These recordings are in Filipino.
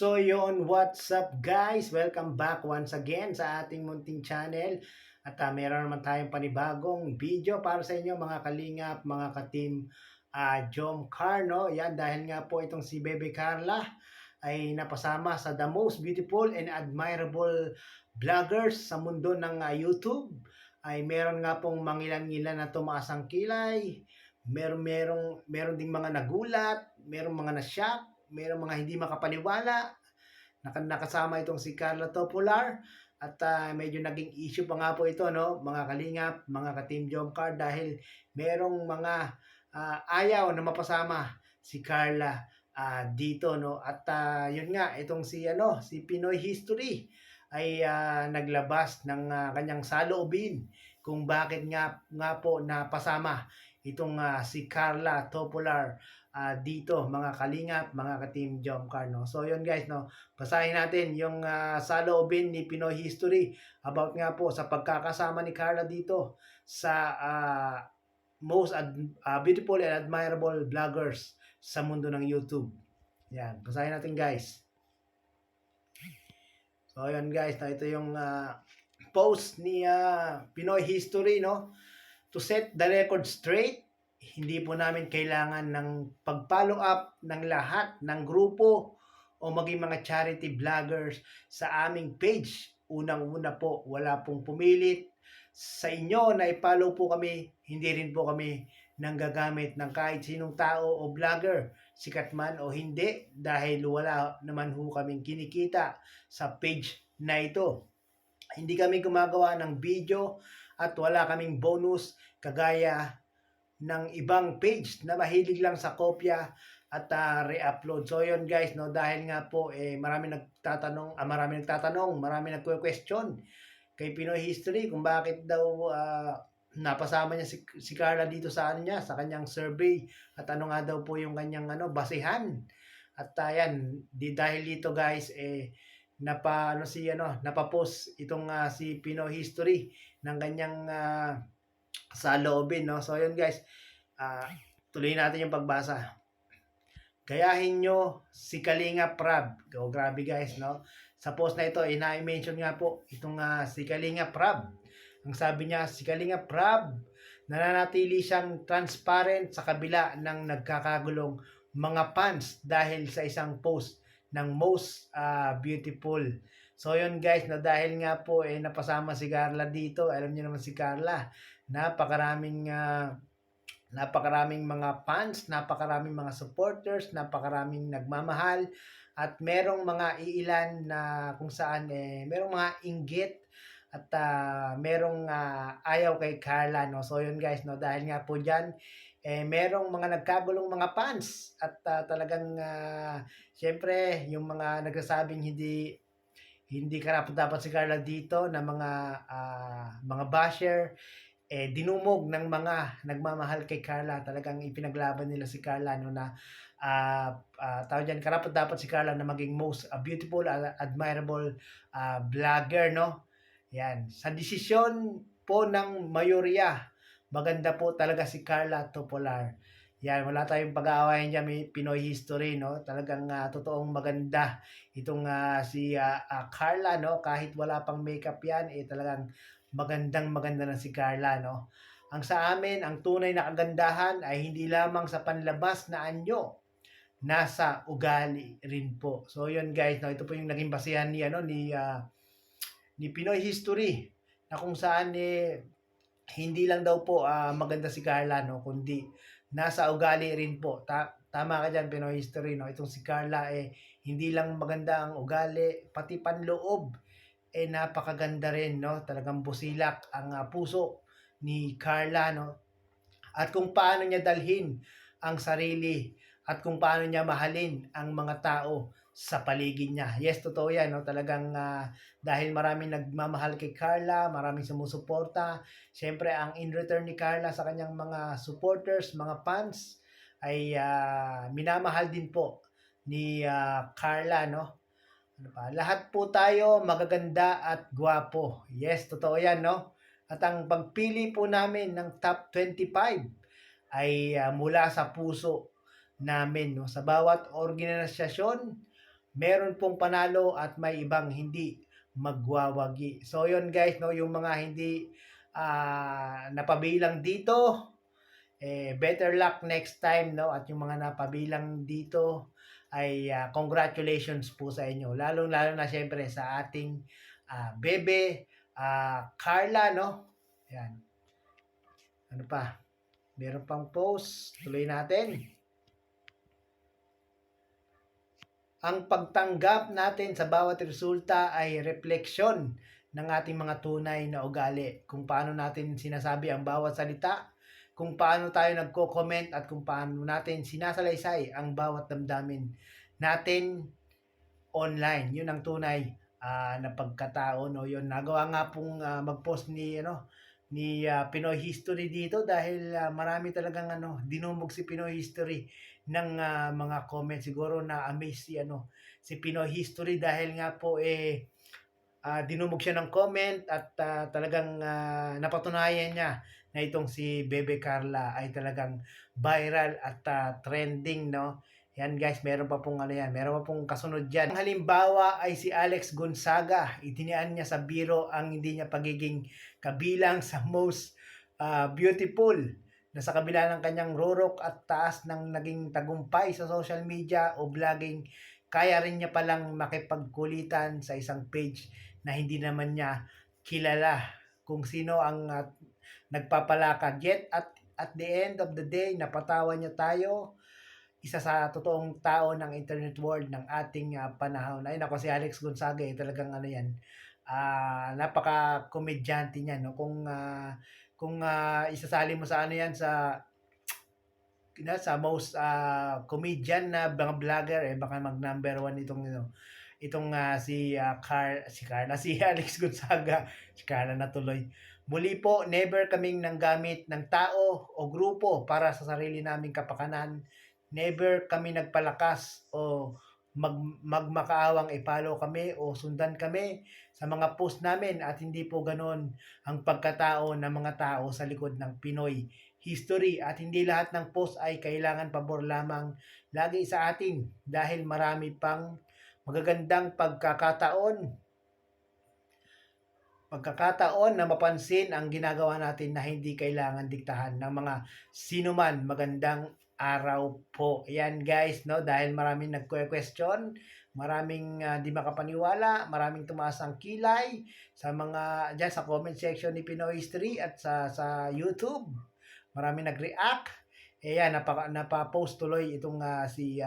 So yun, what's up guys? Welcome back once again sa ating munting channel. At meron naman tayong panibagong video para sa inyo mga kalingap, mga ka-team Jom Car, no? Yan, dahil nga po itong si Bebe Carla ay napasama sa the most beautiful and admirable vloggers sa mundo ng YouTube. Ay meron nga pong mangilan-ngilan na tumaas ang kilay, meron ding mga nagulat, meron mga na-shock, merong mga hindi makapaniwala. Nakasama itong si Carla Topolar at medyo naging issue pa nga po ito, no, mga kalingap, mga ka-Team Jomcar, dahil merong mga ayaw na mapasama si Carla dito, no. At yun nga, itong si Pinoy History ay naglabas ng kanyang saloobin kung bakit nga po napasama itong si Carla Topolar dito, mga kalingap, mga ka-Team Jomcar, no. So yun guys, no, basahin natin yung saloobin ni Pinoy History about nga po sa pagkakasama ni Carla dito sa most beautiful and admirable vloggers sa mundo ng YouTube. Yan, basahin natin guys. So yan guys, no, ito yung post ni Pinoy History, no. To set the record straight, hindi po namin kailangan ng pag-follow up ng lahat ng grupo o maging mga charity vloggers sa aming page. Unang-una po, wala pong pumilit sa inyo na i-follow po kami. Hindi rin po kami nanggagamit ng kahit sinong tao o vlogger, sikat man o hindi, dahil wala naman ho kaming kinikita sa page na ito. Hindi kami gumagawa ng video at wala kaming bonus kagaya ng ibang page na mahilig lang sa kopya at re-upload. So yun guys, no, dahil nga po marami nagko-question kay Pinoy History kung bakit daw napasama niya si Carla dito sa sa kanyang survey, at ano nga daw po yung kanyang basehan. At ayan, dahil dito guys napapost itong si Pinoy History ng kanyang saloobin, no. So yun guys, tuloy natin yung pagbasa. Gayahin nyo si Kalinga Prab. Oh, grabe guys, no. Sa post na ito, ina-mention nga po itong si Kalinga Prab. Ang sabi niya, si Kalinga Prab nananatili siyang transparent sa kabila ng nagkakagulong mga fans dahil sa isang post ng most beautiful. So yun guys, na dahil nga po napasama si Carla dito. Alam niyo naman si Carla, napakaraming mga fans, napakaraming mga supporters, napakaraming nagmamahal, at merong mga iilan na kung saan merong mga inggit at merong ayaw kay Carla, no. So yun guys, no, dahil nga po diyan merong mga nagkagulong mga fans at talagang syempre yung mga nagsasabing hindi karapat dapat si Carla dito na mga basher, dinumog ng mga nagmamahal kay Carla. Talagang ipinaglaban nila si Carla, no, na tawag dyan, karapat dapat si Carla na maging most beautiful, admirable vlogger, no. Yan, sa desisyon po ng mayorya, maganda po talaga si Carla Topolar. Yan, wala tayong pag-aawayan dyan, may Pinoy History, no. Talagang totoong maganda itong si Carla, no. Kahit wala pang makeup yan, talagang maganda na si Carla, no. Ang sa amin, ang tunay na kagandahan ay hindi lamang sa panlabas na anyo, nasa ugali rin po. So yun guys, no, ito po yung naging basehan ni Pinoy History, na kung saan hindi lang daw po maganda si Carla, no, kundi nasa ugali rin po. Tama ka dyan, Pinoy History, no. Itong si Carla hindi lang maganda ang ugali, pati panloob napakaganda rin, no. Talagang busilak ang puso ni Carla, no. At kung paano niya dalhin ang sarili at kung paano niya mahalin ang mga tao sa paligid niya. Yes, totoo yan, no. Talagang dahil maraming nagmamahal kay Carla, maraming sumusuporta, syempre ang in return ni Carla sa kanyang mga supporters, mga fans, ay minamahal din po ni Carla, no. Lahat po tayo magaganda at gwapo. Yes, totoo yan, no. At ang pagpili po namin ng top 25 ay mula sa puso namin, no. Sa bawat organisasyon, meron pong panalo at may ibang hindi magwawagi. So yun guys, no, yung mga hindi napabilang dito, better luck next time, no? At yung mga napabilang dito ay congratulations po sa inyo. Lalong-lalo na siyempre sa ating Bebe Carla, no? Yan. Ano pa? Meron pang post. Tuloy natin. Ang pagtanggap natin sa bawat resulta ay refleksyon ng ating mga tunay na ugali. Kung paano natin sinasabi ang bawat salita, kung paano tayo nagko-comment at kung paano natin sinasalaysay ang bawat damdamin natin online. Yun ang tunay na pagkatao, no. Yun nagawa nga pong mag-post ni Pinoy History dito dahil marami talagang dinumog si Pinoy History ng mga comments. Siguro na amaze si Pinoy History dahil nga po dinumog siya ng comment at talagang napatunayan niya na itong si Bebe Carla ay talagang viral at trending, no. Yan guys, meron pa pong meron pa pong kasunod diyan. Ang halimbawa ay si Alex Gonzaga. Itinian niya sa biro ang hindi niya pagiging kabilang sa most beautiful na sa kabila ng kanyang rurok at taas ng naging tagumpay sa social media o vlogging, kaya rin niya palang makipagkulitan sa isang page na hindi naman niya kilala kung sino ang nagpapalakad. Yet at the end of the day, napatawa niya tayo, isa sa totoong tao ng internet world ng ating panahon. Ay nako, si Alex Gonzaga talagang napaka-komedyante niya, no. Kung isasali mo sa sa most comedian na mga vlogger, baka mag number 1 itong si Alex Gonzaga. Si Carla na tuloy. Muli po, never kaming nanggamit ng tao o grupo para sa sarili naming kapakanan. Never kami nagpalakas o magmakaawang i-follow kami o sundan kami sa mga post namin, at hindi po ganoon ang pagkatao ng mga tao sa likod ng Pinoy History, at hindi lahat ng post ay kailangan pabor lamang lagi sa atin dahil marami pang magagandang pagkakataon na mapansin ang ginagawa natin na hindi kailangan diktahan ng mga sinuman. Magandang araw po. Ayan guys, no, dahil maraming nagque-question, maraming di makapaniwala, maraming tumaas ang kilay sa mga diyan sa comment section ni Pinoy History at sa YouTube. Maraming nag-react. Ayan, napa-post tuloy itong si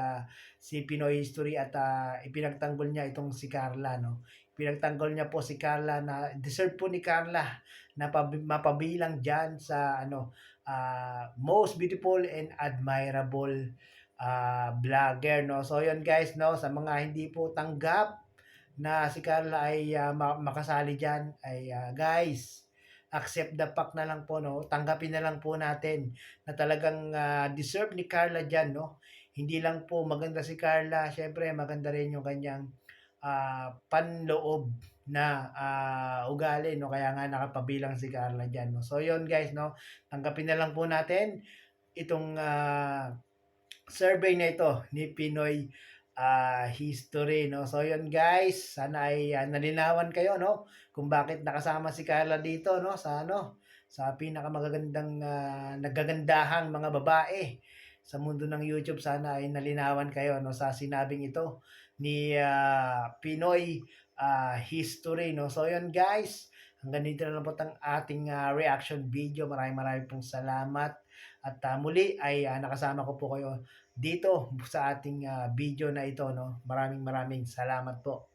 Pinoy History at ipinagtanggol niya itong si Carla, no. Pinagtanggol niya po si Carla na deserve po ni Carla na mapabilang diyan sa most beautiful and admirable vlogger, no. So yun guys, no, sa mga hindi po tanggap na si Carla ay makasali diyan ay guys, accept the fact na lang po, no. Tanggapin na lang po natin na talagang deserve ni Carla diyan, no. Hindi lang po maganda si Carla, syempre maganda rin yung kanyang panloob na ugali, no. Kaya nga nakapabilang si Carla diyan, no. So yun guys, no, tanggapin na lang po natin itong survey na ito ni Pinoy History, no. So yun guys, sana ay nalinawan kayo, no, kung bakit nakasama si Carla dito, no, sa pinakamagagandang nagagandahang mga babae sa mundo ng YouTube. Sana ay nalinawan kayo, no, sa sinabing ito ni Pinoy History, no. So yun guys, hanggang dito na lang po ang ating reaction video. Maraming pong salamat at muli ay nakasama ko po kayo dito sa ating video na ito, no. Maraming salamat po.